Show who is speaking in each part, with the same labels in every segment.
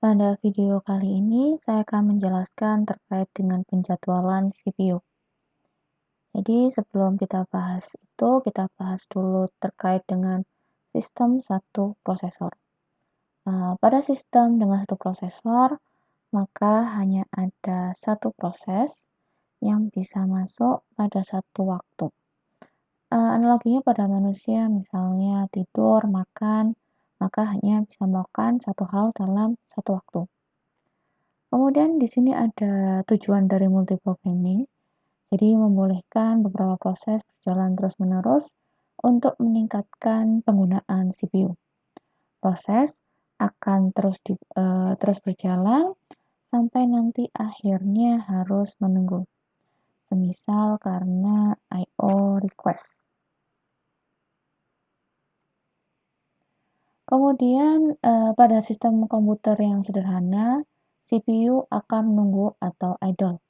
Speaker 1: Pada video kali ini, saya akan menjelaskan terkait dengan penjadwalan CPU. Jadi, sebelum kita bahas itu, kita bahas dulu terkait dengan sistem satu prosesor. Pada sistem dengan satu prosesor, maka hanya ada satu proses yang bisa masuk pada satu waktu. Analoginya pada manusia, misalnya tidur, makan, maka hanya bisa melakukan satu hal dalam satu waktu. Kemudian di sini ada tujuan dari multiprogramming, jadi membolehkan beberapa proses berjalan terus-menerus untuk meningkatkan penggunaan CPU. Proses akan terus berjalan sampai nanti akhirnya harus menunggu, semisal karena I/O request. Kemudian pada sistem komputer yang sederhana, CPU akan menunggu atau idle.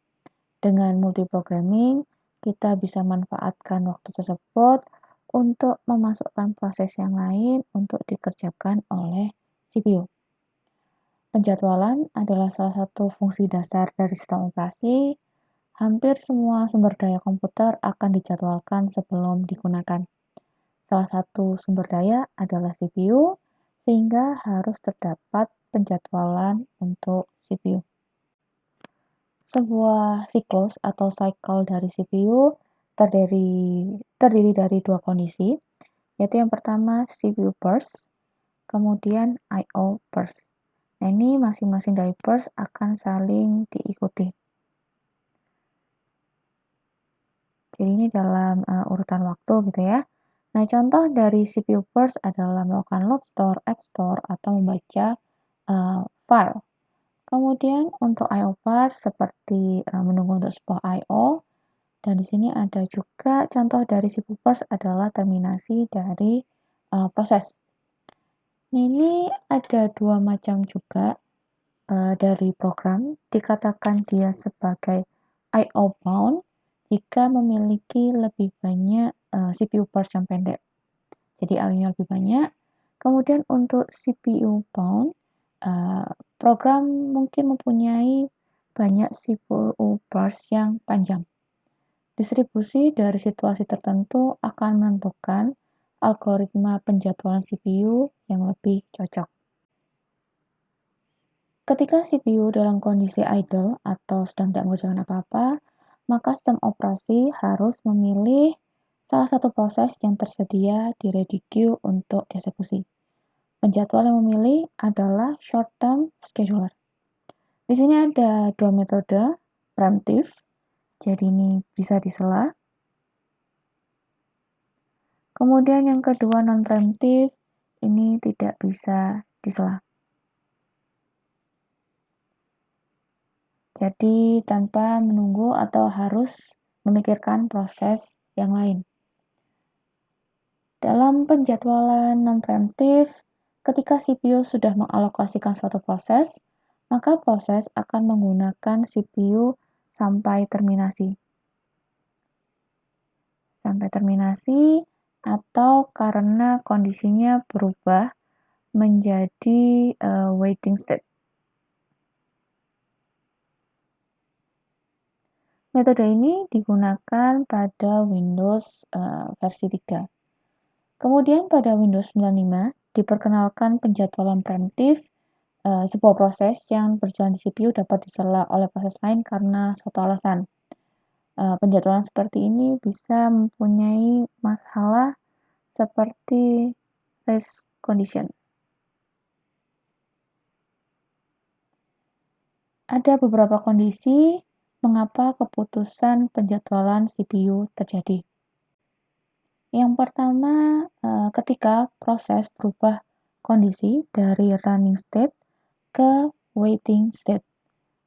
Speaker 1: Dengan multiprogramming, kita bisa manfaatkan waktu tersebut untuk memasukkan proses yang lain untuk dikerjakan oleh CPU. Penjadwalan adalah salah satu fungsi dasar dari sistem operasi. Hampir semua sumber daya komputer akan dijadwalkan sebelum digunakan. Salah satu sumber daya adalah CPU, sehingga harus terdapat penjadwalan untuk CPU. Sebuah siklus atau cycle dari CPU terdiri dari dua kondisi, yaitu yang pertama CPU burst, kemudian I/O burst. Nah, ini masing-masing dari burst akan saling diikuti. Jadi ini dalam urutan waktu gitu ya. Nah, contoh dari CPU burst adalah melakukan load store, add store, atau membaca file. Kemudian untuk I/O burst seperti menunggu untuk sebuah I/O. Dan di sini ada juga contoh dari CPU burst adalah terminasi dari proses. Nah, ini ada dua macam juga dari program. Dikatakan dia sebagai I/O bound jika memiliki lebih banyak CPU burst yang pendek. Jadi I/O-nya lebih banyak. Kemudian untuk CPU bound, program mungkin mempunyai banyak CPU burst yang panjang. Distribusi dari situasi tertentu akan menentukan algoritma penjadwalan CPU yang lebih cocok. Ketika CPU dalam kondisi idle atau sedang tidak mengerjakan apa-apa, maka sistem operasi harus memilih salah satu proses yang tersedia di ready queue untuk dieksekusi. Penjadwal yang memilih adalah short-term scheduler. Di sini ada dua metode, preemptive, jadi ini bisa disela. Kemudian yang kedua non-preemptive, ini tidak bisa disela. Jadi tanpa menunggu atau harus memikirkan proses yang lain. Dalam penjadwalan non-preemptive, ketika CPU sudah mengalokasikan suatu proses, maka proses akan menggunakan CPU sampai terminasi. Sampai terminasi atau karena kondisinya berubah menjadi waiting state. Metode ini digunakan pada Windows versi 3. Kemudian pada Windows 95 diperkenalkan penjadwalan preemptive, sebuah proses yang berjalan di CPU dapat disela oleh proses lain karena suatu alasan. Penjadwalan seperti ini bisa mempunyai masalah seperti race condition. Ada beberapa kondisi mengapa keputusan penjadwalan CPU terjadi. Yang pertama, ketika proses berubah kondisi dari running state ke waiting state,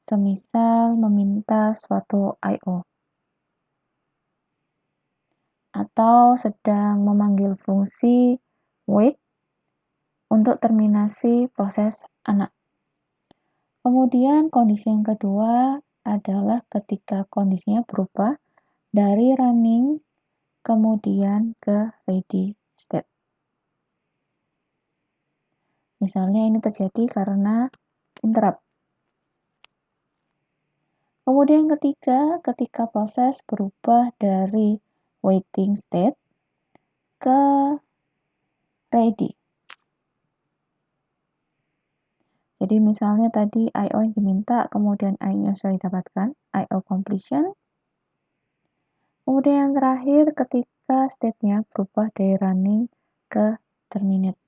Speaker 1: semisal meminta suatu I/O, atau sedang memanggil fungsi wait untuk terminasi proses anak. Kemudian kondisi yang kedua adalah ketika kondisinya berubah dari running kemudian ke ready state. Misalnya ini terjadi karena interrupt. Kemudian ketiga, ketika proses berubah dari waiting state ke ready. Jadi misalnya tadi I/O yang diminta, kemudian I/O sudah didapatkan, I/O completion. Kemudian yang terakhir ketika state-nya berubah dari running ke terminate.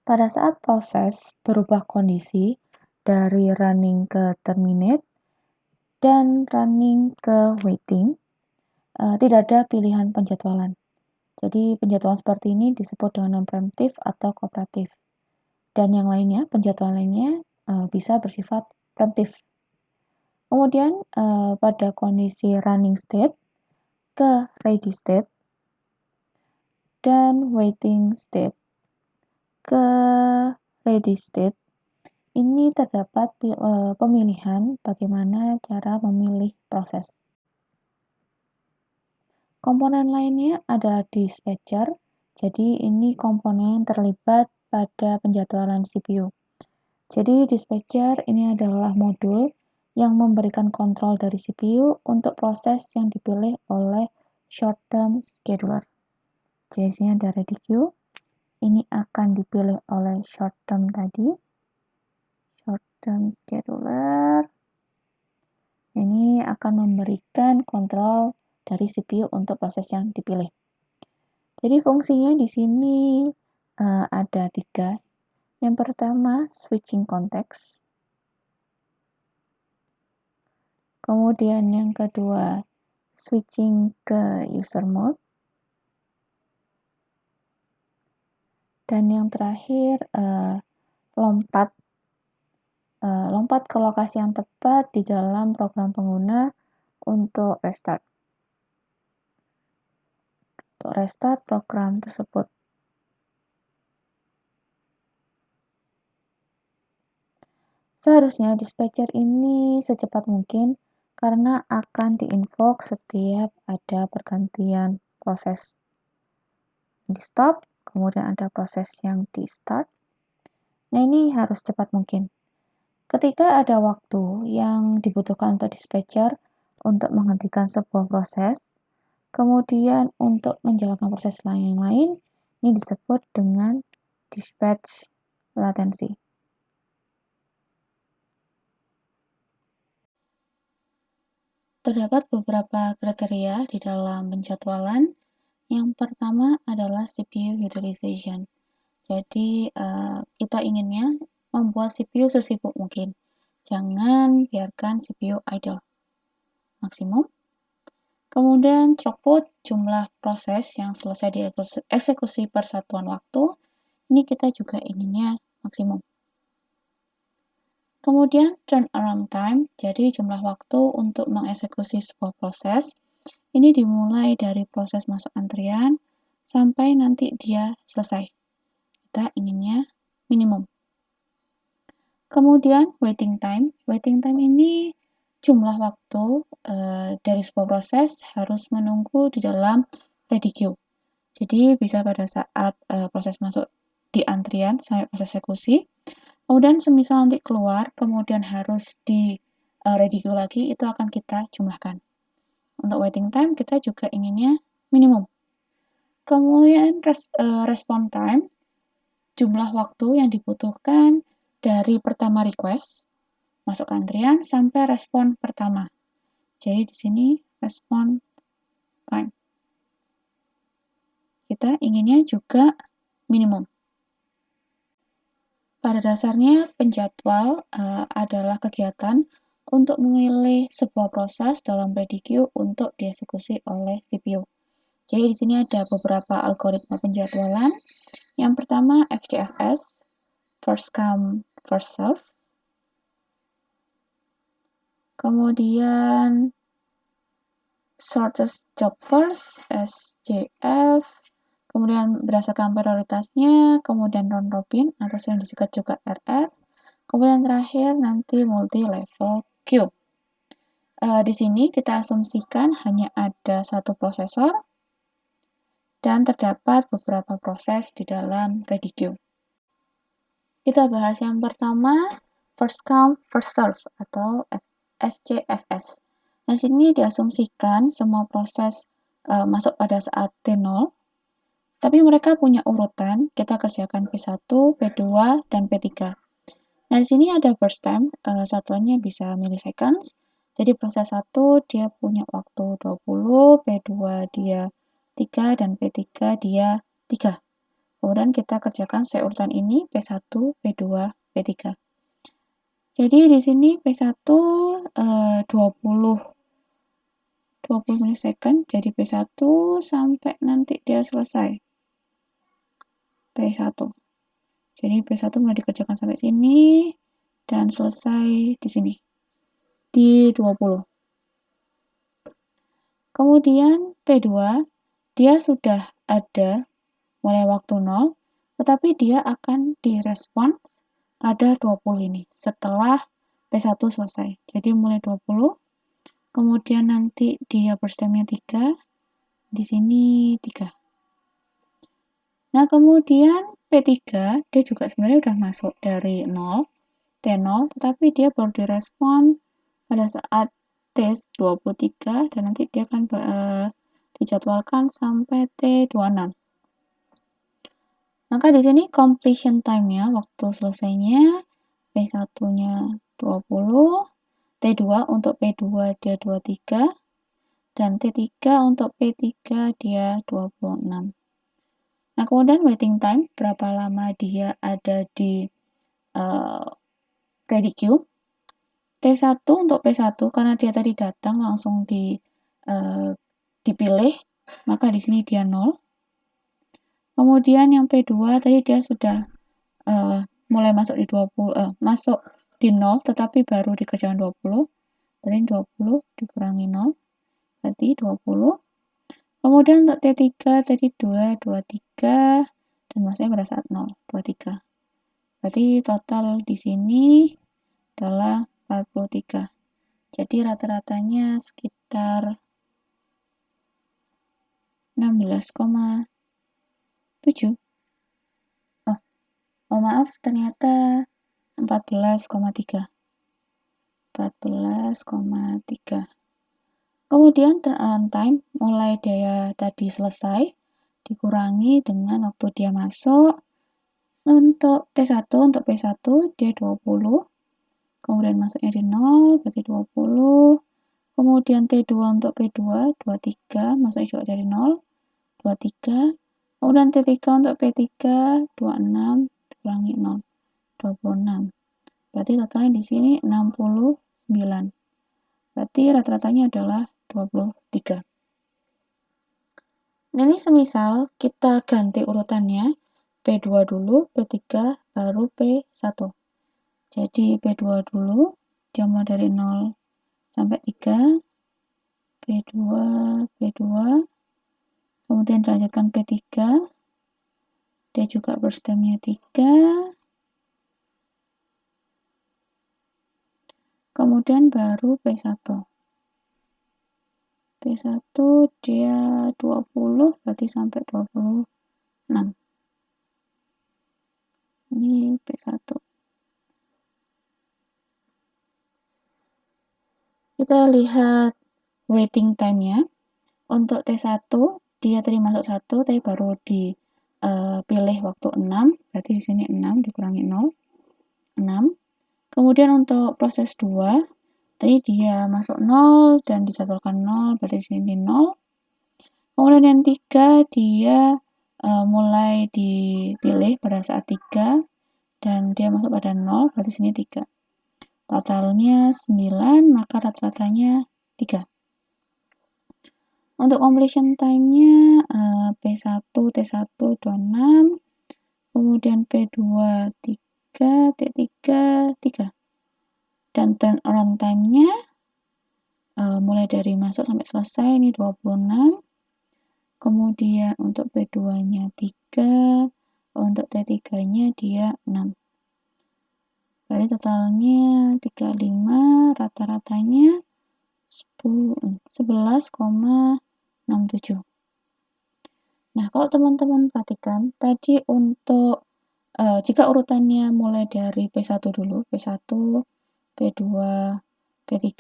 Speaker 1: Pada saat proses berubah kondisi dari running ke terminate dan running ke waiting, tidak ada pilihan penjadwalan. Jadi penjadwalan seperti ini disebut dengan non-preemptive atau kooperatif. Dan yang lainnya, penjadwalan lainnya bisa bersifat preemptive. Kemudian pada kondisi running state ke ready state dan waiting state ke ready state, ini terdapat pemilihan bagaimana cara memilih proses. Komponen lainnya adalah dispatcher. Jadi ini komponen yang terlibat pada penjadwalan CPU. Jadi dispatcher ini adalah modul yang memberikan kontrol dari CPU untuk proses yang dipilih oleh short-term scheduler. Jadi sini ada ready queue. Ini akan dipilih oleh short-term tadi. Short-term scheduler. Ini akan memberikan kontrol dari CPU untuk proses yang dipilih. Jadi fungsinya di sini ada 3. Yang pertama, switching context. Kemudian yang kedua, switching ke user mode. Dan yang terakhir, lompat ke lokasi yang tepat di dalam program pengguna untuk restart. Untuk restart program tersebut. Seharusnya dispatcher ini secepat mungkin karena akan diinvoke setiap ada pergantian proses. Di stop, kemudian ada proses yang di start. Nah, ini harus cepat mungkin. Ketika ada waktu yang dibutuhkan untuk dispatcher untuk menghentikan sebuah proses, kemudian untuk menjalankan proses lain, ini disebut dengan dispatch latency. Terdapat beberapa kriteria di dalam penjadwalan. Yang pertama adalah CPU utilization. Jadi kita inginnya membuat CPU sesibuk mungkin. Jangan biarkan CPU idle. Maksimum. Kemudian throughput, jumlah proses yang selesai dieksekusi per satuan waktu. Ini kita juga inginnya maksimum. Kemudian turnaround time, jadi jumlah waktu untuk mengeksekusi sebuah proses. Ini dimulai dari proses masuk antrian sampai nanti dia selesai. Kita inginnya minimum. Kemudian waiting time. Waiting time ini jumlah waktu dari sebuah proses harus menunggu di dalam ready queue. Jadi bisa pada saat proses masuk di antrian sampai proses eksekusi. Kemudian semisal nanti keluar, kemudian harus di ready queue lagi, itu akan kita jumlahkan. Untuk waiting time kita juga inginnya minimum. Kemudian respon time, jumlah waktu yang dibutuhkan dari pertama request masuk ke antrian sampai respon pertama. Jadi di sini respon time. Kita inginnya juga minimum. Pada dasarnya penjadwal adalah kegiatan untuk memilih sebuah proses dalam ready queue untuk dieksekusi oleh CPU. Jadi di sini ada beberapa algoritma penjadwalan. Yang pertama FCFS, first come first serve. Kemudian shortest job first, SJF. Kemudian berdasarkan prioritasnya, kemudian round robin atau sering disingkat juga RR. Kemudian terakhir nanti multi level queue. Di sini kita asumsikan hanya ada satu prosesor dan terdapat beberapa proses di dalam ready queue. Kita bahas yang pertama, first come, first serve atau FCFS. Nah, sini diasumsikan semua proses masuk pada saat T0, tapi mereka punya urutan, kita kerjakan P1, P2, dan P3. Nah, di sini ada first time, satuannya bisa milliseconds. Jadi proses 1 dia punya waktu 20, P2 dia 3, dan P3 dia 3. Kemudian kita kerjakan seurutan ini, P1, P2, P3. Jadi di sini P1 20 milisecond, jadi P1 sampai nanti dia selesai. P1. Jadi P1 mulai dikerjakan sampai sini dan selesai di sini. Di 20. Kemudian P2 dia sudah ada mulai waktu 0, tetapi dia akan direspons pada 20 ini setelah P1 selesai. Jadi mulai 20, kemudian nanti dia burst time-nya 3, di sini 3. Nah, kemudian P3 dia juga sebenarnya udah masuk dari 0, T0, tetapi dia baru direspon pada saat T23 dan nanti dia akan dijadwalkan sampai T26. Maka di sini completion time-nya, waktu selesainya, P1-nya 20, T2 untuk P2 dia 23, dan T3 untuk P3 dia 26. Nah, kemudian waiting time, berapa lama dia ada di ready queue. T1 untuk P1, karena dia tadi datang langsung dipilih, maka di sini dia 0. Kemudian yang P2 tadi dia sudah mulai masuk di 20, masuk di 0, tetapi baru dikerjakan 20. Berarti 20 dikurangi 0, berarti 20. Kemudian untuk T3 tadi 2, 23, dan masuknya pada saat 0, 23. Berarti total di sini adalah 43. Jadi rata-ratanya sekitar 16,7. Oh maaf, ternyata 14,3. 14,3. Kemudian turn on time, mulai dia tadi selesai, dikurangi dengan waktu dia masuk. Untuk T1, untuk P1, dia 20. Kemudian masuknya di 0, berarti 20. Kemudian T2 untuk P2, 23, masuknya juga dari 0, 23. Kemudian T3 untuk P3, 26, dikurangi 0, 26. Berarti totalnya di sini 69. Berarti rata-ratanya adalah 23. Ini semisal kita ganti urutannya, P2 dulu, P3, baru P1. Jadi P2 dulu, dia mulai dari 0 sampai 3, P2, P2, kemudian dilanjutkan P3, dia juga burst time-nya 3, kemudian baru P1. P1 dia 20, berarti sampai 26. Ini P1. Kita lihat waiting time-nya. Untuk T1, dia tadi masuk 1, tapi baru dipilih waktu 6, berarti di sini 6 dikurangi 0, 6. Kemudian untuk proses 2, tadi dia masuk 0 dan dijadwalkan 0, berarti di sini 0. Kemudian yang 3, dia mulai dipilih pada saat 3, dan dia masuk pada 0, berarti di sini 3. Totalnya 9, maka rata-ratanya 3. Untuk completion time-nya P1, T1 26, kemudian P2 3, T3 3. Dan turn around time-nya mulai dari masuk sampai selesai ini 26. Kemudian untuk P2-nya 3, untuk T3-nya dia 6. Berarti totalnya 35, rata-ratanya 11,67. Nah, kalau teman-teman perhatikan, tadi untuk Jika urutannya mulai dari P1 dulu, P1, P2, P3,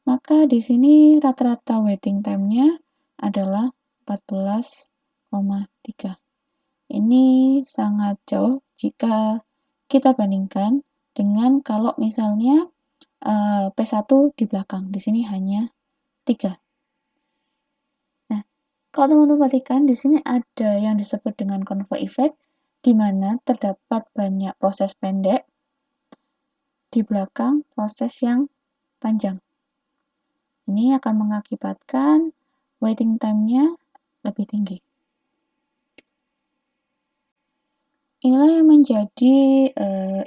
Speaker 1: maka di sini rata-rata waiting time-nya adalah 14,3. Ini sangat jauh jika kita bandingkan dengan kalau misalnya P1 di belakang. Di sini hanya 3. Nah, kalau teman-teman perhatikan, di sini ada yang disebut dengan convoy effect, di mana terdapat banyak proses pendek di belakang proses yang panjang. Ini akan mengakibatkan waiting time-nya lebih tinggi. Inilah yang menjadi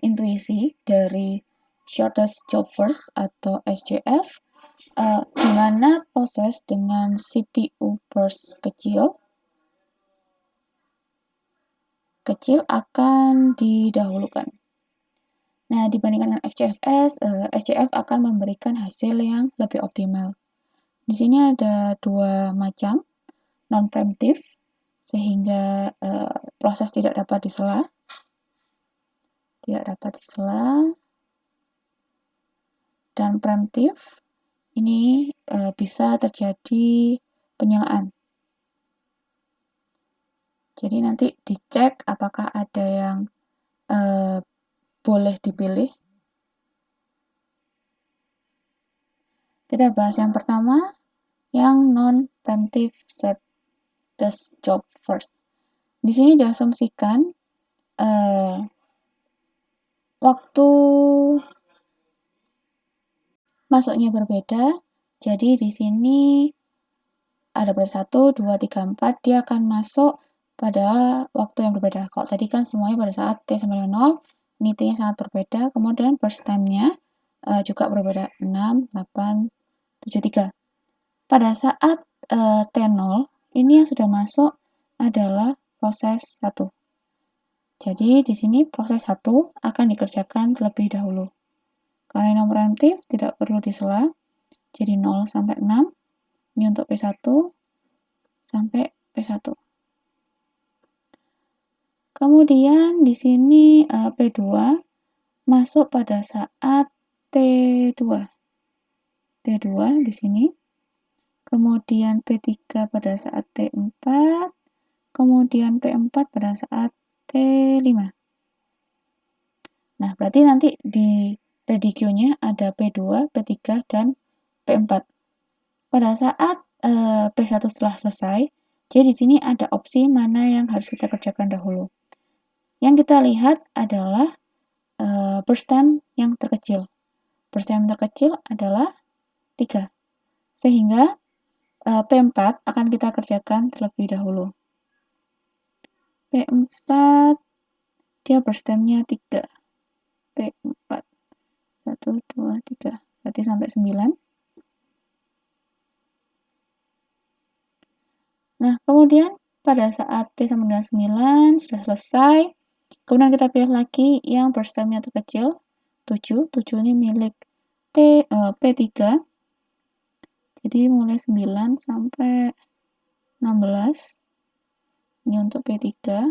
Speaker 1: intuisi dari shortest job first atau SJF, di mana proses dengan CPU burst kecil akan didahulukan. Nah, dibandingkan dengan FCFS, SJF akan memberikan hasil yang lebih optimal. Di sini ada dua macam, non-preemptive, sehingga proses tidak dapat disela, dan preemptive, ini bisa terjadi penyelaan. Jadi nanti dicek apakah ada yang boleh dipilih. Kita bahas yang pertama, yang non-preemptive shortest job first. Di sini diasumsikan waktu masuknya berbeda. Jadi di sini ada pada 1, 2, 3, 4, dia akan masuk pada waktu yang berbeda. Kalau tadi kan semuanya pada saat T sama dengan 0, ini T-nya sangat berbeda. Kemudian burst time-nya juga berbeda, 6, 8, 7, 3. Pada saat T0, ini yang sudah masuk adalah proses 1. Jadi di sini proses 1 akan dikerjakan terlebih dahulu. Karena non preemptive tidak perlu disela, jadi 0 sampai 6. Ini untuk P1 sampai P1. Kemudian di sini P2 masuk pada saat T2. T2 di sini. Kemudian P3 pada saat T4. Kemudian P4 pada saat T5. Nah, berarti nanti di ready queue-nya ada P2, P3, dan P4. Pada saat P1 setelah selesai, jadi di sini ada opsi mana yang harus kita kerjakan dahulu. Yang kita lihat adalah burst time yang terkecil. Burst time terkecil adalah 3. Sehingga P4 akan kita kerjakan terlebih dahulu. P4, dia burst time-nya 3. P4. 1, 2, 3. Berarti sampai 9. Nah, kemudian pada saat T sama dengan 9 sudah selesai, kemudian kita pilih lagi yang burst time-nya terkecil, 7. 7 ini milik P3. Jadi mulai 9 sampai 16. Ini untuk P3.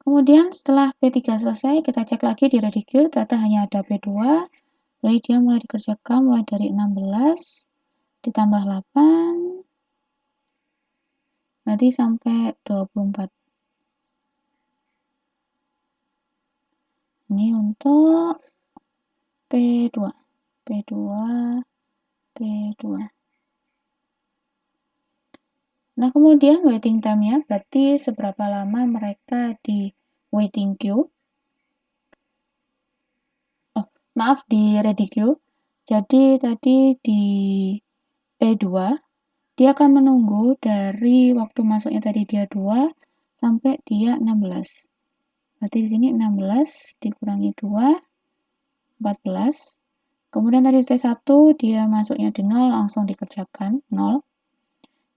Speaker 1: Kemudian setelah P3 selesai, kita cek lagi di ready queue, ternyata hanya ada P2. Jadi dia mulai dikerjakan mulai dari 16 ditambah 8, nanti sampai 24. Ini untuk P2. Nah, kemudian waiting time-nya berarti seberapa lama mereka di waiting queue. Maaf, di ready queue. Jadi tadi di P2, dia akan menunggu dari waktu masuknya tadi dia 2 sampai dia 16. Berarti di sini 16 dikurangi 2, 14. Kemudian tadi T1 dia masuknya di 0, langsung dikerjakan 0.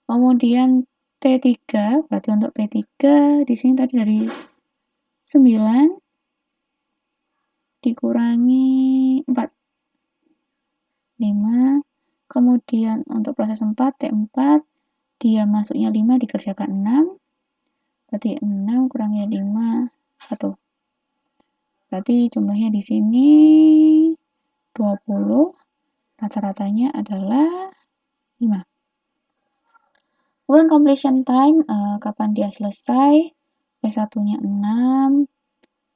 Speaker 1: Kemudian T3, berarti untuk P3 di sini tadi dari 9 dikurangi 4, 5. Kemudian untuk proses 4, T4 dia masuknya 5 dikerjakan 6, berarti 6 kurangi 5, 1. Berarti jumlahnya di sini 20, rata-ratanya adalah 5. Kemudian completion time, kapan dia selesai, P1-nya 6,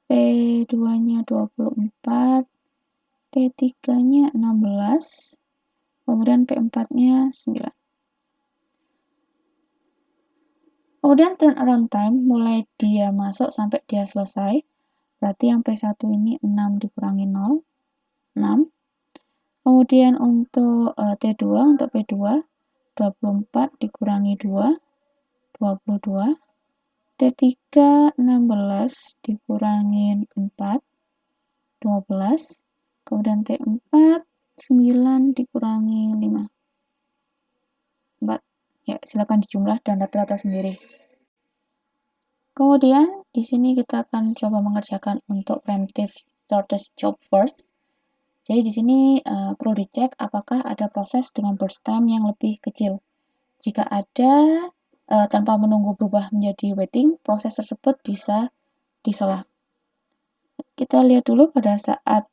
Speaker 1: P2-nya 24, P3-nya 16, kemudian P4-nya 9. Kemudian turnaround time, mulai dia masuk sampai dia selesai, berarti yang P1 ini 6 dikurangi 0, 6. Kemudian untuk T2, untuk P2, 24 dikurangi 2, 22. T3, 16 dikurangi 4, 12. Kemudian T4, 9 dikurangi 5, 4. Ya, silakan dijumlah dan rata-rata sendiri. Kemudian, di sini kita akan coba mengerjakan untuk preemptive shortest job first. Jadi di sini perlu dicek apakah ada proses dengan burst time yang lebih kecil. Jika ada, tanpa menunggu berubah menjadi waiting, proses tersebut bisa disela. Kita lihat dulu pada saat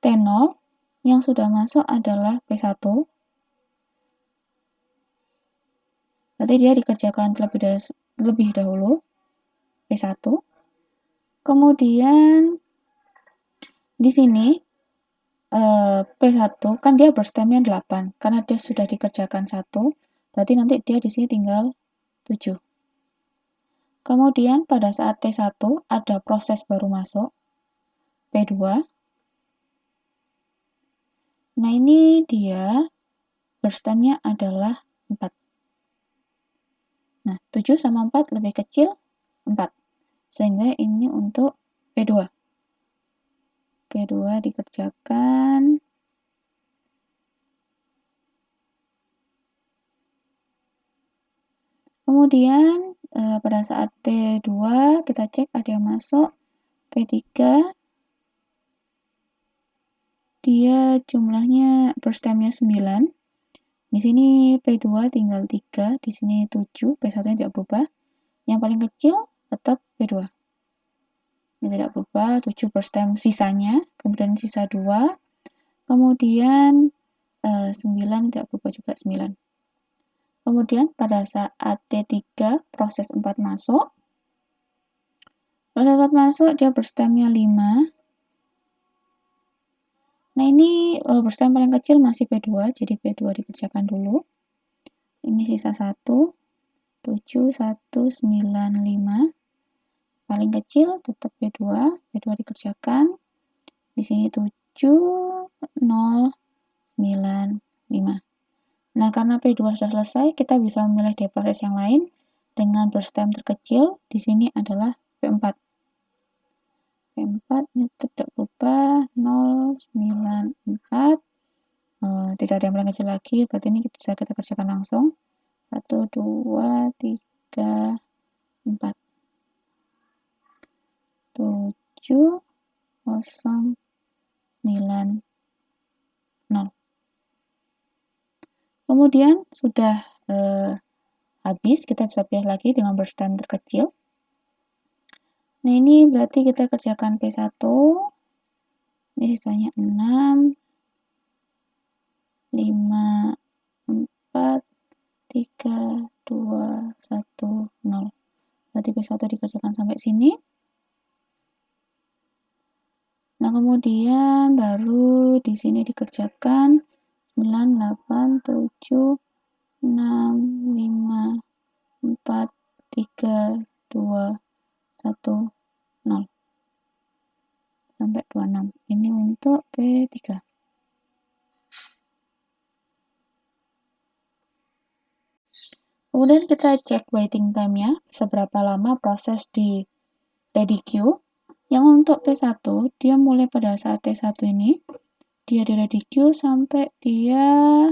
Speaker 1: T0 yang sudah masuk adalah P1. Berarti dia dikerjakan terlebih dahulu P1. Kemudian di sini P1 kan dia burst time-nya 8 karena dia sudah dikerjakan 1, berarti nanti dia di sini tinggal 7. Kemudian pada saat T1 ada proses baru masuk P2. Nah, ini dia burst time-nya adalah 4. Nah, 7 sama 4 lebih kecil 4. Sehingga ini untuk P2. P2 dikerjakan. Kemudian pada saat T2 kita cek ada yang masuk P3. Dia jumlahnya burst time-nya 9. Di sini P2 tinggal 3, di sini 7, P1-nya tidak berubah. Yang paling kecil tetap P2. Ini tidak berubah, 7 burst time sisanya, kemudian sisa 2, kemudian 9 tidak berubah juga 9. Kemudian pada saat T3 proses 4 masuk. Proses 4 masuk dia burst time-nya 5. Nah, ini burst time paling kecil masih P2, jadi P2 dikerjakan dulu. Ini sisa 1, 7, 1, 9, 5. Paling kecil tetap P2 dikerjakan. Di sini 7, 0, 9, 5. Nah, karena P2 sudah selesai, kita bisa memilih dari proses yang lain dengan burst time terkecil. Di sini adalah P4. P4 ini tidak berubah, 0, 9, 4. Tidak ada yang paling kecil lagi, berarti ini bisa kita kerjakan langsung. 1, 2, 3, 4. 7, 0, 9, 0. Kemudian sudah habis, kita bisa pilih lagi dengan burst time terkecil. Nah, ini berarti kita kerjakan P1. Ini sisanya 6, 5, 4, 3, 2, 1, 0. Berarti P1 dikerjakan sampai sini. Nah, kemudian baru di sini dikerjakan 9, 8, 7, 6, 5, 4, 3, 2, 1, 0. Sampai 26. Ini untuk P3. Kemudian kita cek waiting time-nya, seberapa lama proses di ready queue. Yang untuk P1, dia mulai pada saat T1 ini, dia di ready queue sampai dia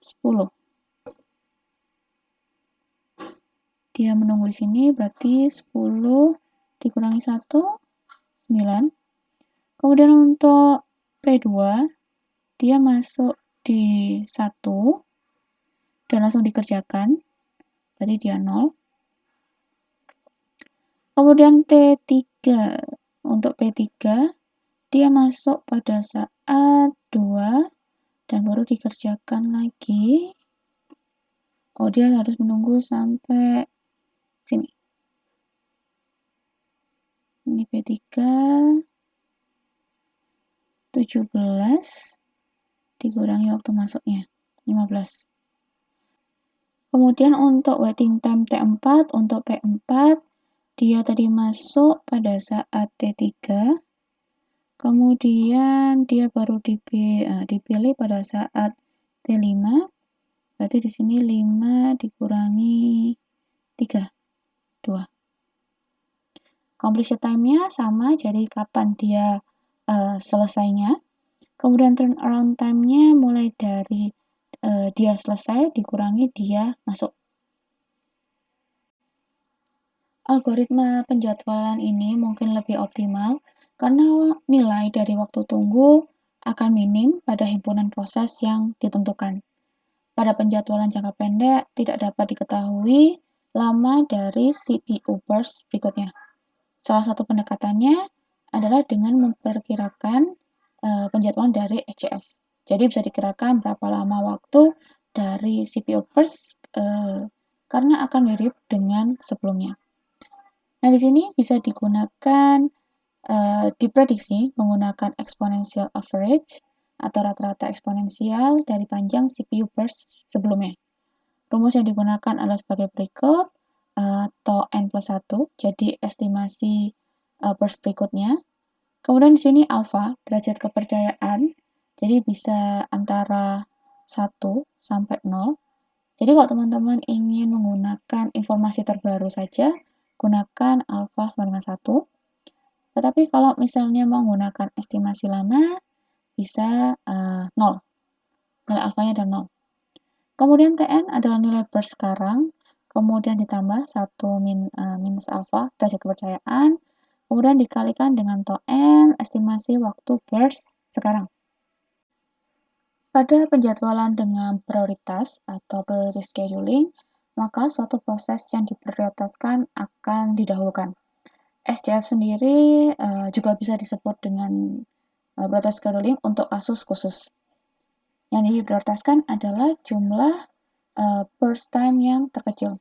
Speaker 1: 10. Dia menunggu di sini, berarti 10 dikurangi 1, 9. Kemudian untuk P2, dia masuk di 1, dan langsung dikerjakan, berarti dia 0. Kemudian T3, untuk P3, dia masuk pada saat 2, dan baru dikerjakan lagi. Oh, dia harus menunggu sampai sini. Ini P3, 17, dikurangi waktu masuknya, 15. Kemudian untuk waiting time T4, untuk P4, dia tadi masuk pada saat T3, kemudian dia baru dipilih pada saat T5, berarti di sini 5 dikurangi 3, 2. Completion time-nya sama, jadi kapan dia selesainya. Kemudian turnaround time-nya mulai dari dia selesai dikurangi dia masuk. Algoritma penjadwalan ini mungkin lebih optimal karena nilai dari waktu tunggu akan minim pada himpunan proses yang ditentukan. Pada penjadwalan jangka pendek tidak dapat diketahui lama dari CPU burst berikutnya. Salah satu pendekatannya adalah dengan memperkirakan penjadwalan dari SCF. Jadi bisa dikirakan berapa lama waktu dari CPU burst karena akan mirip dengan sebelumnya. Nah, di sini bisa digunakan diprediksi menggunakan exponential average atau rata-rata eksponensial dari panjang CPU burst sebelumnya. Rumus yang digunakan adalah sebagai berikut, atau N+1, jadi estimasi burst berikutnya. Kemudian di sini alpha, derajat kepercayaan, jadi bisa antara 1 sampai 0. Jadi kalau teman-teman ingin menggunakan informasi terbaru saja, gunakan alpha sama dengan 1. Tetapi kalau misalnya menggunakan estimasi lama, bisa 0. Nilai alfanya ada 0. Kemudian Tn adalah nilai burst sekarang, kemudian ditambah 1 minus alpha, derajat kepercayaan, kemudian dikalikan dengan tau n, estimasi waktu burst sekarang. Pada penjadwalan dengan prioritas atau priority scheduling, maka suatu proses yang diprioritaskan akan didahulukan. SCF sendiri juga bisa disebut dengan prioritas scheduling untuk kasus khusus. Yang diprioritaskan adalah jumlah burst time yang terkecil.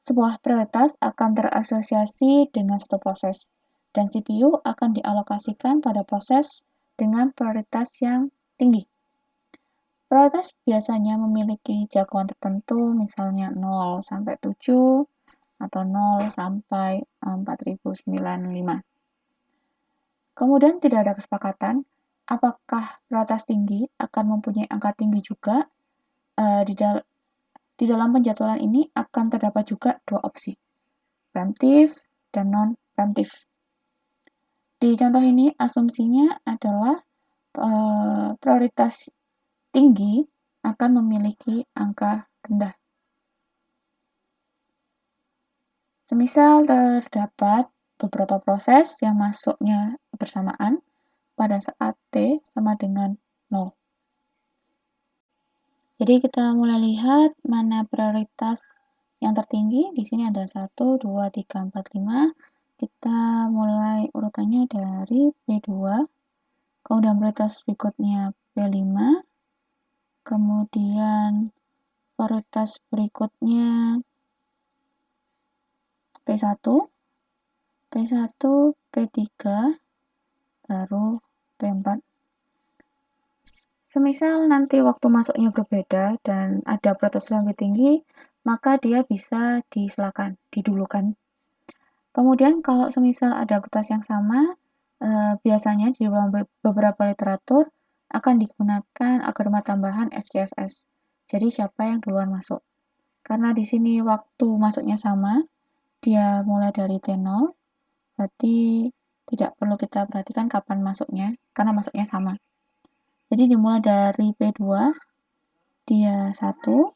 Speaker 1: Sebuah prioritas akan terasosiasi dengan satu proses, dan CPU akan dialokasikan pada proses dengan prioritas yang tinggi. Prioritas biasanya memiliki jagoan tertentu, misalnya 0 sampai 7 atau 0 sampai 4095. Kemudian tidak ada kesepakatan apakah prioritas tinggi akan mempunyai angka tinggi juga. Di dalam penjadwalan ini akan terdapat juga dua opsi, preemptif dan non-preemptif. Di contoh ini asumsinya adalah prioritas tinggi akan memiliki angka rendah. Semisal terdapat beberapa proses yang masuknya bersamaan pada saat T sama dengan 0. Jadi kita mulai lihat mana prioritas yang tertinggi. Di sini ada 1, 2, 3, 4, 5. Kita mulai urutannya dari P2. Kemudian prioritas berikutnya P5. Kemudian prioritas berikutnya P1, P1, P3, baru P4. Semisal nanti waktu masuknya berbeda dan ada prioritas yang lebih tinggi, maka dia bisa disilakan, didulukan. Kemudian kalau semisal ada prioritas yang sama, biasanya di dalam beberapa literatur akan digunakan algoritma tambahan FCFS. Jadi siapa yang duluan masuk. Karena di sini waktu masuknya sama, dia mulai dari T0, berarti tidak perlu kita perhatikan kapan masuknya, karena masuknya sama. Jadi dimulai dari P2, dia 1,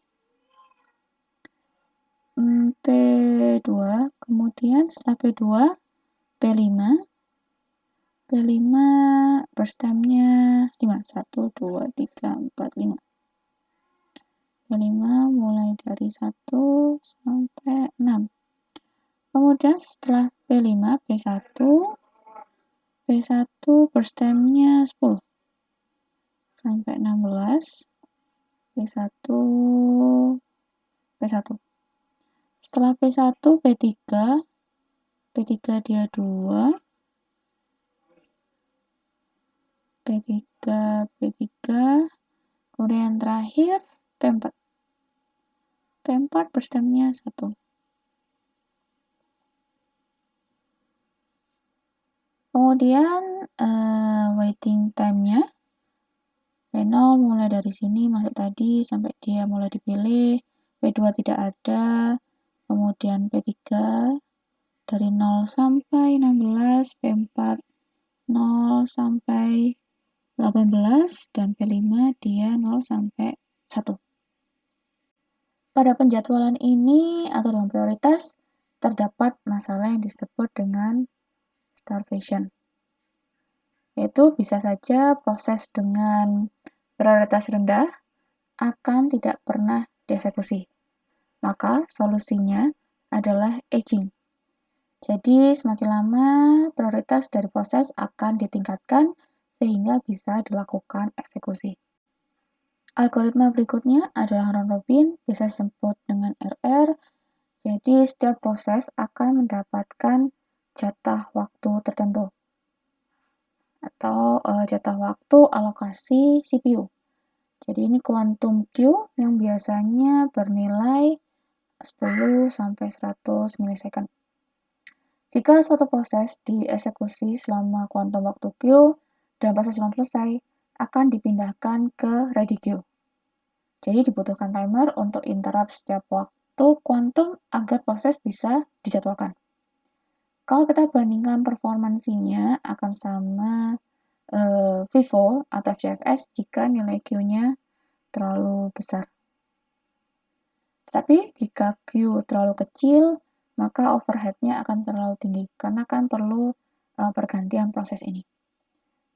Speaker 1: P2, kemudian setelah P2, P5, P5 burst time-nya 5, 1, 2, 3, 4, 5. P5 mulai dari 1 sampai 6. Kemudian setelah P5, P1 burst time-nya 10 sampai 16, P1, P1. Setelah P1, P3 dia 2, P3, kemudian terakhir P4. P4 burst time-nya 1. Kemudian waiting time-nya P0 mulai dari sini masuk tadi sampai dia mulai dipilih, P2 tidak ada, kemudian P3 dari 0 sampai 16, P4 0 sampai 18, dan P5 dia 0 sampai 1. Pada penjadwalan ini atau dalam prioritas terdapat masalah yang disebut dengan starvation. Yaitu bisa saja proses dengan prioritas rendah akan tidak pernah dieksekusi. Maka solusinya adalah aging. Jadi semakin lama prioritas dari proses akan ditingkatkan sehingga bisa dilakukan eksekusi. Algoritma berikutnya adalah round robin, biasa disebut dengan RR. Jadi setiap proses akan mendapatkan jatah waktu tertentu atau jatah waktu alokasi CPU. Jadi ini quantum queue yang biasanya bernilai 10 sampai 100 milisecond. Jika suatu proses dieksekusi selama quantum waktu queue dan proses belum selesai, akan dipindahkan ke ready queue. Jadi dibutuhkan timer untuk interrupt setiap waktu quantum agar proses bisa dijadwalkan. Kalau kita bandingkan performansinya akan sama FIFO atau FCFS jika nilai Q-nya terlalu besar. Tetapi jika Q terlalu kecil, maka overhead-nya akan terlalu tinggi karena kan perlu pergantian proses ini.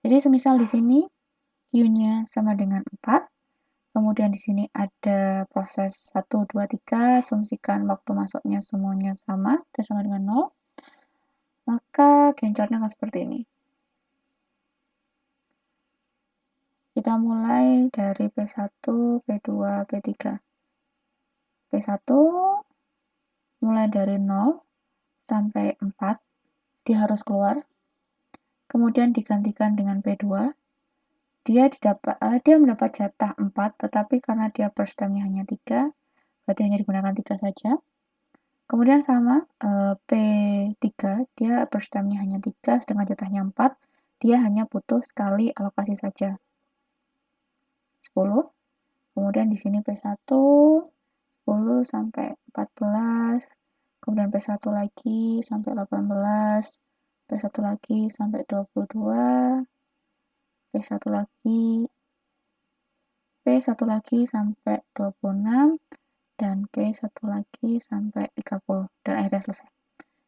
Speaker 1: Jadi semisal di sini Q-nya sama dengan 4, kemudian di sini ada proses 1, 2, 3, asumsikan waktu masuknya semuanya sama dengan 0, maka gencornya akan seperti ini. Kita mulai dari P1, P2, P3. P1 mulai dari 0 sampai 4, dia harus keluar. Kemudian digantikan dengan P2. Dia mendapat jatah 4, tetapi karena dia burst time-nya hanya 3, berarti hanya digunakan 3 saja. Kemudian sama P3, dia burst time-nya hanya 3, sedangkan jatahnya 4, dia hanya butuh sekali alokasi saja. 10. Kemudian di sini P1 10 sampai 14, kemudian P1 lagi sampai 18, P1 lagi sampai 22, P1 lagi sampai 26, dan P1 lagi sampai 30, dan akhirnya selesai.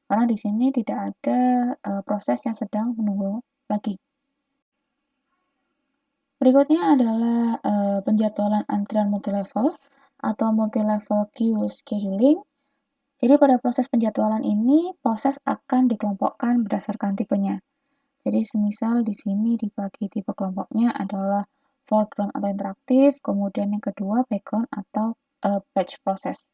Speaker 1: Karena di sini tidak ada proses yang sedang menunggu lagi. Berikutnya adalah penjadwalan antrian multilevel atau multilevel queue scheduling. Jadi pada proses penjadwalan ini, proses akan dikelompokkan berdasarkan tipenya. Jadi semisal di sini dibagi tipe kelompoknya adalah foreground atau interaktif, kemudian yang kedua background atau batch proses.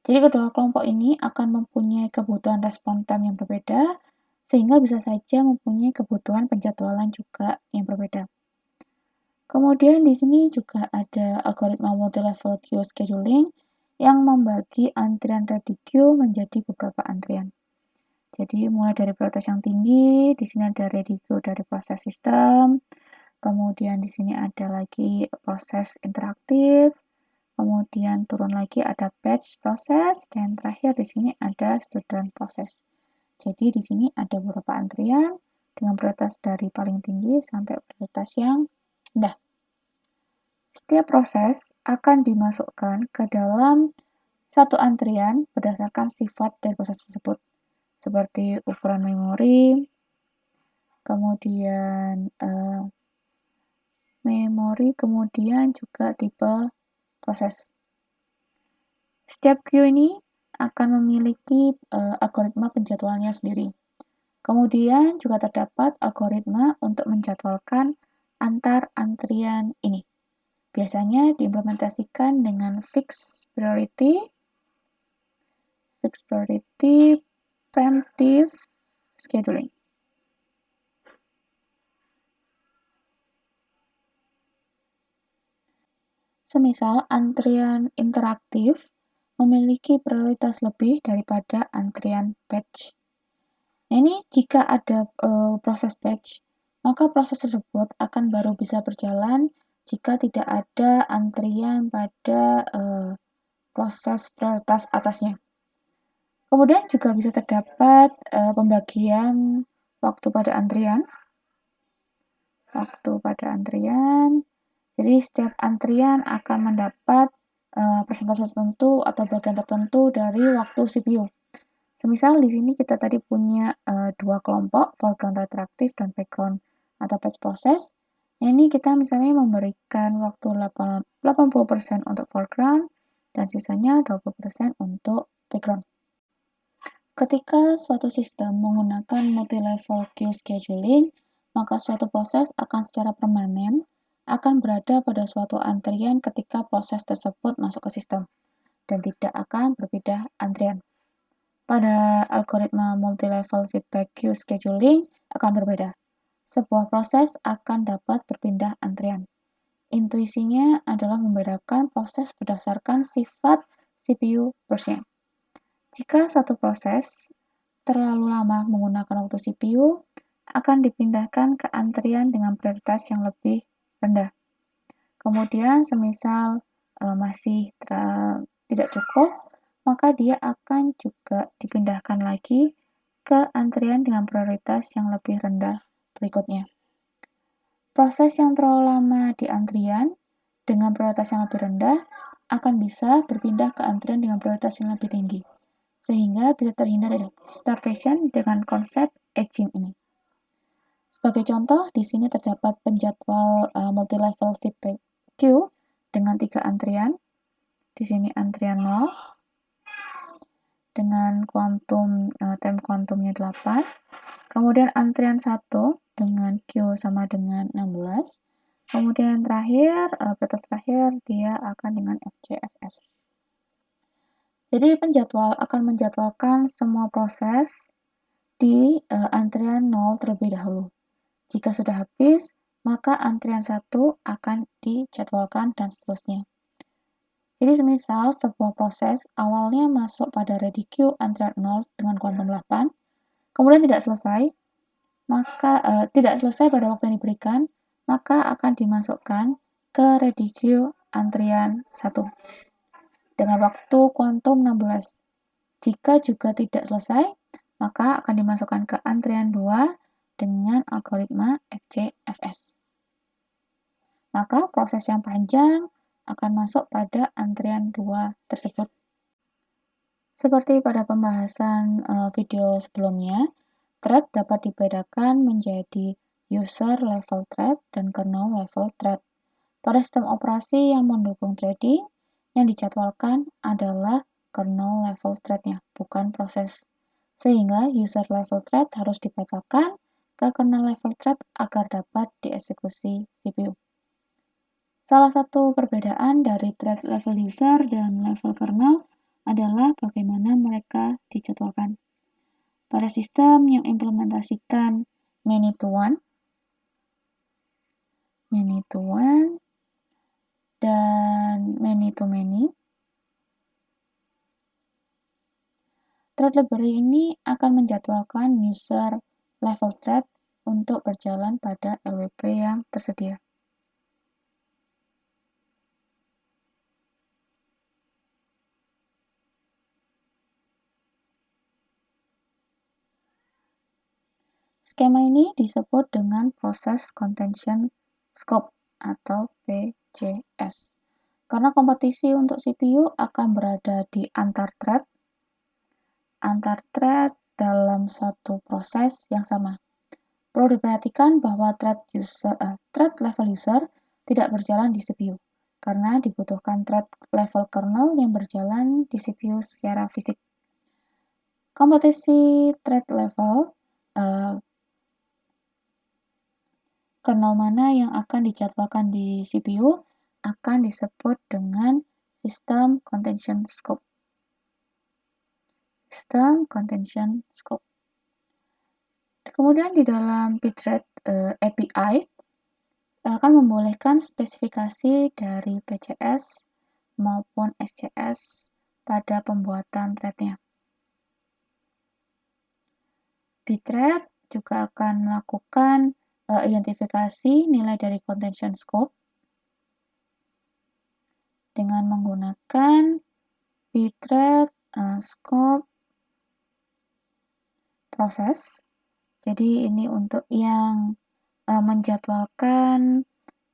Speaker 1: Jadi kedua kelompok ini akan mempunyai kebutuhan respon time yang berbeda, sehingga bisa saja mempunyai kebutuhan penjadwalan juga yang berbeda. Kemudian di sini juga ada algoritma multi-level queue scheduling yang membagi antrian ready queue menjadi beberapa antrian. Jadi mulai dari prioritas yang tinggi, di sini ada ready queue dari proses sistem, kemudian di sini ada lagi proses interaktif, kemudian turun lagi ada batch proses, dan terakhir di sini ada student proses. Jadi di sini ada beberapa antrian dengan prioritas dari paling tinggi sampai prioritas yang rendah. Setiap proses akan dimasukkan ke dalam satu antrian berdasarkan sifat dari proses tersebut, seperti ukuran memori, kemudian kemudian juga tipe proses. Setiap queue ini akan memiliki algoritma penjadwalannya sendiri. Kemudian juga terdapat algoritma untuk menjadwalkan antar antrian ini. Biasanya diimplementasikan dengan fixed priority preemptive scheduling. Semisal antrian interaktif memiliki prioritas lebih daripada antrian batch. Nah, ini jika ada proses batch, maka proses tersebut akan baru bisa berjalan jika tidak ada antrian pada proses prioritas atasnya. Kemudian juga bisa terdapat pembagian waktu pada antrian. Jadi setiap antrian akan mendapat persentase tertentu atau bagian tertentu dari waktu CPU. Semisal di sini kita tadi punya dua kelompok, foreground interaktif dan background atau batch process. Nah, ini kita misalnya memberikan waktu 80% untuk foreground dan sisanya 20% untuk background. Ketika suatu sistem menggunakan multi-level queue scheduling, maka suatu proses akan secara permanen akan berada pada suatu antrian ketika proses tersebut masuk ke sistem dan tidak akan berpindah antrian. Pada algoritma multi-level feedback queue scheduling akan berbeda. Sebuah proses akan dapat berpindah antrian. Intuisinya adalah membedakan proses berdasarkan sifat CPU burst-nya. Jika suatu proses terlalu lama menggunakan waktu CPU, akan dipindahkan ke antrian dengan prioritas yang lebih rendah. Kemudian, semisal masih tidak cukup, maka dia akan juga dipindahkan lagi ke antrian dengan prioritas yang lebih rendah berikutnya. Proses yang terlalu lama di antrian dengan prioritas yang lebih rendah akan bisa berpindah ke antrian dengan prioritas yang lebih tinggi, sehingga bisa terhindar dari starvation dengan konsep aging ini. Sebagai contoh, di sini terdapat penjadwal multi-level feedback queue dengan 3 antrian. Di sini antrian 0 dengan time kuantumnya 8. Kemudian antrian 1 dengan Q sama dengan 16. Kemudian terakhir, batas terakhir dia akan dengan FCFS. Jadi penjadwal akan menjadwalkan semua proses di antrian 0 terlebih dahulu. Jika sudah habis, maka antrian 1 akan dijadwalkan dan seterusnya. Jadi semisal sebuah proses awalnya masuk pada ready queue antrian 0 dengan kuantum 8, kemudian tidak selesai pada waktu yang diberikan, maka akan dimasukkan ke ready queue antrian 1 dengan waktu kuantum 16. Jika juga tidak selesai, maka akan dimasukkan ke antrian 2 dengan algoritma FCFS. Maka proses yang panjang akan masuk pada antrian 2 tersebut. Seperti pada pembahasan video sebelumnya, thread dapat dibedakan menjadi user level thread dan kernel level thread. Pada sistem operasi yang mendukung threading, yang dijadwalkan adalah kernel level thread-nya, bukan proses. Sehingga user level thread harus dipetakan ke kernel level thread agar dapat dieksekusi CPU. Salah satu perbedaan dari thread level user dan level kernel adalah bagaimana mereka dijadwalkan. Pada sistem yang implementasikan many to one, dan many to many, thread library ini akan menjadwalkan user level thread untuk berjalan pada LWP yang tersedia. Skema ini disebut dengan Process Contention Scope atau PCS. Karena kompetisi untuk CPU akan berada di antar thread dalam suatu proses yang sama. Perlu diperhatikan bahwa thread level user tidak berjalan di CPU, karena dibutuhkan thread level kernel yang berjalan di CPU secara fisik. Kompetisi thread level, kernel mana yang akan dijadwalkan di CPU akan disebut dengan System Contention Scope. System Contention Scope. Kemudian di dalam pthread API akan membolehkan spesifikasi dari PCS maupun SCS pada pembuatan threadnya. Pthread juga akan melakukan identifikasi nilai dari contention scope dengan menggunakan pthread scope proses. Jadi ini untuk yang menjadwalkan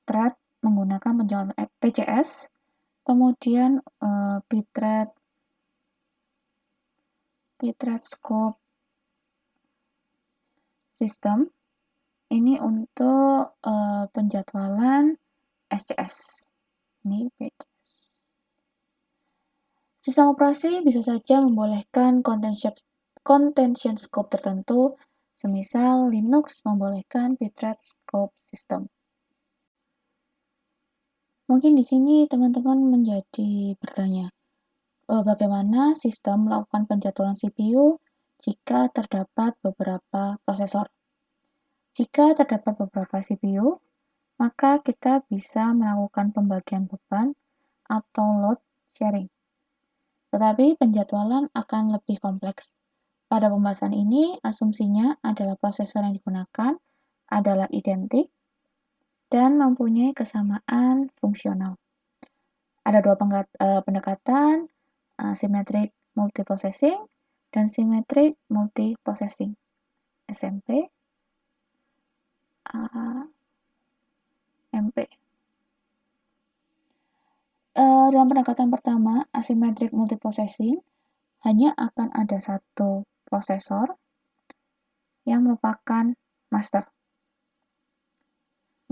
Speaker 1: thread menggunakan penjadwalan PCS. Kemudian pthread scope system ini untuk penjadwalan SCS. Ini PCS. Sistem operasi bisa saja membolehkan contention scope tertentu, semisal Linux membolehkan pthread scope system. Mungkin di sini teman-teman menjadi bertanya, bagaimana sistem melakukan penjadwalan CPU jika terdapat beberapa prosesor? Jika terdapat beberapa CPU, maka kita bisa melakukan pembagian beban atau load sharing. Tetapi penjadwalan akan lebih kompleks. Pada pembahasan ini, asumsinya adalah prosesor yang digunakan adalah identik dan mempunyai kesamaan fungsional. Ada dua pendekatan, symmetric multiprocessing dan symmetric multiprocessing. SMP, MP. Dalam pendekatan pertama, asymmetric multiprocessing, hanya akan ada satu prosesor yang merupakan master,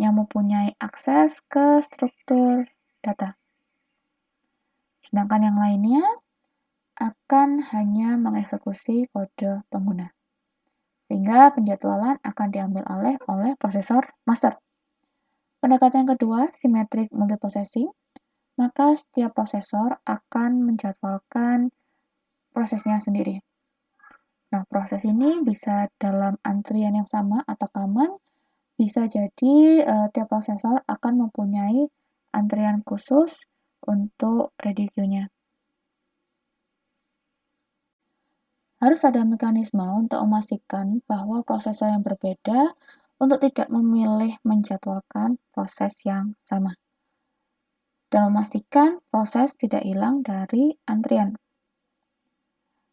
Speaker 1: yang mempunyai akses ke struktur data. Sedangkan yang lainnya akan hanya mengeksekusi kode pengguna. Sehingga penjadwalan akan diambil oleh prosesor master. Pendekatan yang kedua, symmetric multiprocessing, maka setiap prosesor akan menjadwalkan prosesnya sendiri. Nah, proses ini bisa dalam antrian yang sama atau common, bisa jadi tiap prosesor akan mempunyai antrian khusus untuk ready queue-nya. Harus ada mekanisme untuk memastikan bahwa prosesor yang berbeda untuk tidak memilih menjadwalkan proses yang sama. Dan memastikan proses tidak hilang dari antrian.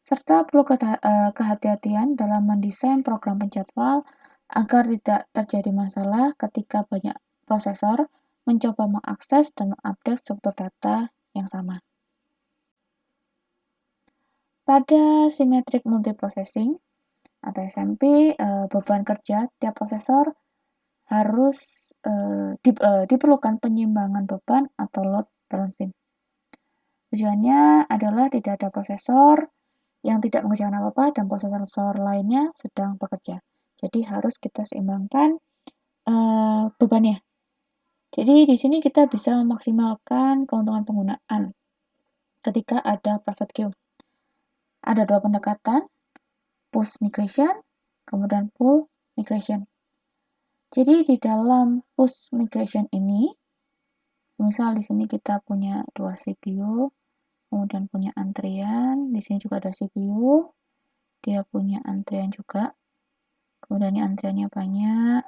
Speaker 1: Serta perlu kehati-hatian dalam mendesain program penjadwal agar tidak terjadi masalah ketika banyak prosesor mencoba mengakses dan mengupdate struktur data yang sama. Pada symmetric multiprocessing atau SMP, beban kerja tiap prosesor harus diperlukan penyiimbangan beban atau load balancing. Tujuannya adalah tidak ada prosesor yang tidak mengerjakan apa-apa dan prosesor lainnya sedang bekerja. Jadi harus kita seimbangkan bebannya. Jadi di sini kita bisa memaksimalkan keuntungan penggunaan ketika ada private queue. Ada dua pendekatan, push migration, kemudian pull migration. Jadi di dalam push migration ini, misal di sini kita punya dua CPU, kemudian punya antrian, di sini juga ada CPU, dia punya antrian juga, kemudian ini antriannya banyak,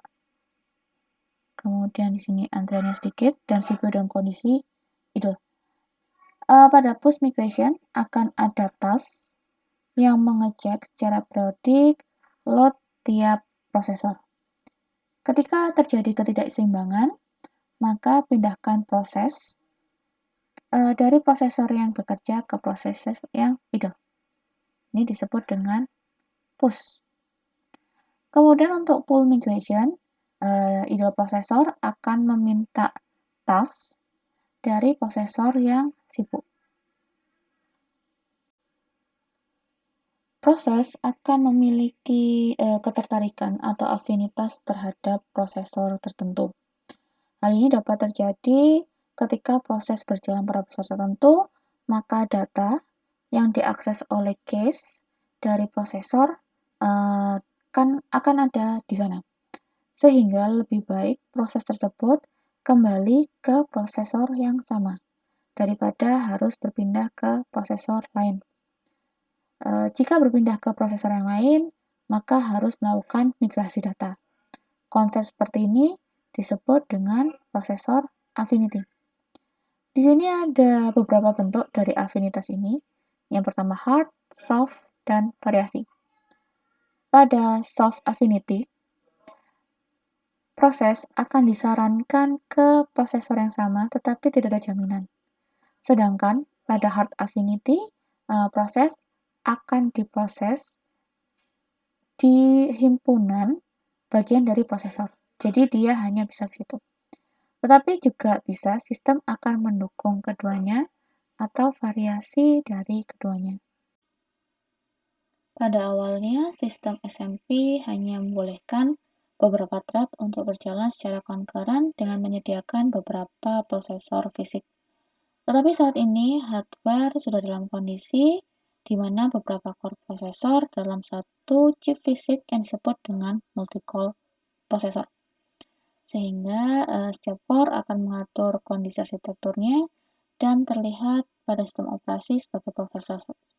Speaker 1: kemudian di sini antriannya sedikit, dan CPU dalam kondisi idle. Pada push migration akan ada task yang mengecek secara periodik load tiap prosesor. Ketika terjadi ketidakseimbangan, maka pindahkan proses dari prosesor yang bekerja ke prosesor yang idle. Ini disebut dengan push. Kemudian untuk pull migration, idle prosesor akan meminta task dari prosesor yang sibuk. Proses akan memiliki ketertarikan atau afinitas terhadap prosesor tertentu. Hal ini dapat terjadi ketika proses berjalan pada prosesor tertentu, maka data yang diakses oleh cache dari prosesor akan ada di sana. Sehingga lebih baik proses tersebut kembali ke prosesor yang sama daripada harus berpindah ke prosesor lain. Jika berpindah ke prosesor yang lain, maka harus melakukan migrasi data. Konsep seperti ini disebut dengan prosesor affinity. Di sini ada beberapa bentuk dari afinitas ini. Yang pertama hard, soft, dan variasi. Pada soft affinity, proses akan disarankan ke prosesor yang sama tetapi tidak ada jaminan. Sedangkan pada hard affinity, proses akan diproses di himpunan bagian dari prosesor. Jadi dia hanya bisa ke situ. Tetapi juga bisa sistem akan mendukung keduanya atau variasi dari keduanya. Pada awalnya, sistem SMP hanya membolehkan beberapa thread untuk berjalan secara concurrent dengan menyediakan beberapa prosesor fisik. Tetapi saat ini, hardware sudah dalam kondisi di mana beberapa core prosesor dalam satu chip fisik yang disebut dengan multi-core prosesor. Sehingga setiap core akan mengatur kondisi arsitekturnya dan terlihat pada sistem operasi sebagai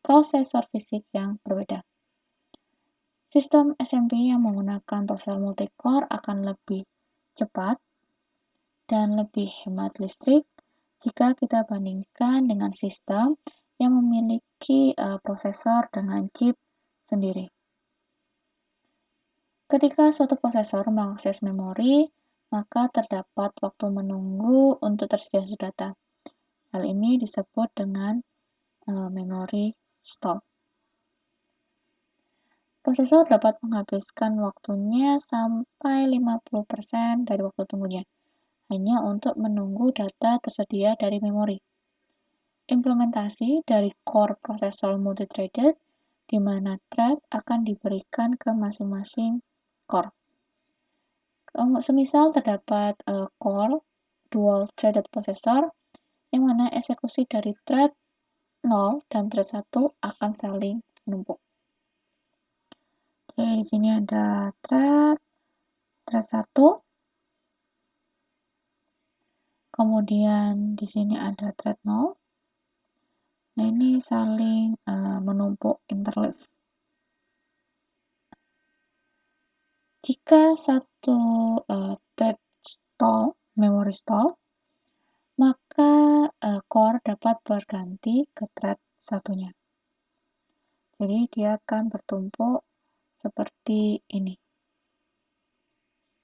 Speaker 1: prosesor fisik yang berbeda. Sistem SMP yang menggunakan prosesor multi-core akan lebih cepat dan lebih hemat listrik jika kita bandingkan dengan sistem yang memiliki prosesor dengan chip sendiri. Ketika suatu prosesor mengakses memori, maka terdapat waktu menunggu untuk tersedia data. Hal ini disebut dengan memory stall. Prosesor dapat menghabiskan waktunya sampai 50% dari waktu tunggunya, hanya untuk menunggu data tersedia dari memori. Implementasi dari core prosesor multithreaded, di mana thread akan diberikan ke masing-masing core. Semisal terdapat core dual-threaded processor, yang mana eksekusi dari thread 0 dan thread 1 akan saling menumpuk. Oke, di sini ada thread 1, kemudian di sini ada thread 0. Nah, ini saling menumpuk interleave. Jika satu thread stall, memory stall, maka core dapat berganti ke thread satunya. Jadi dia akan bertumpuk seperti ini.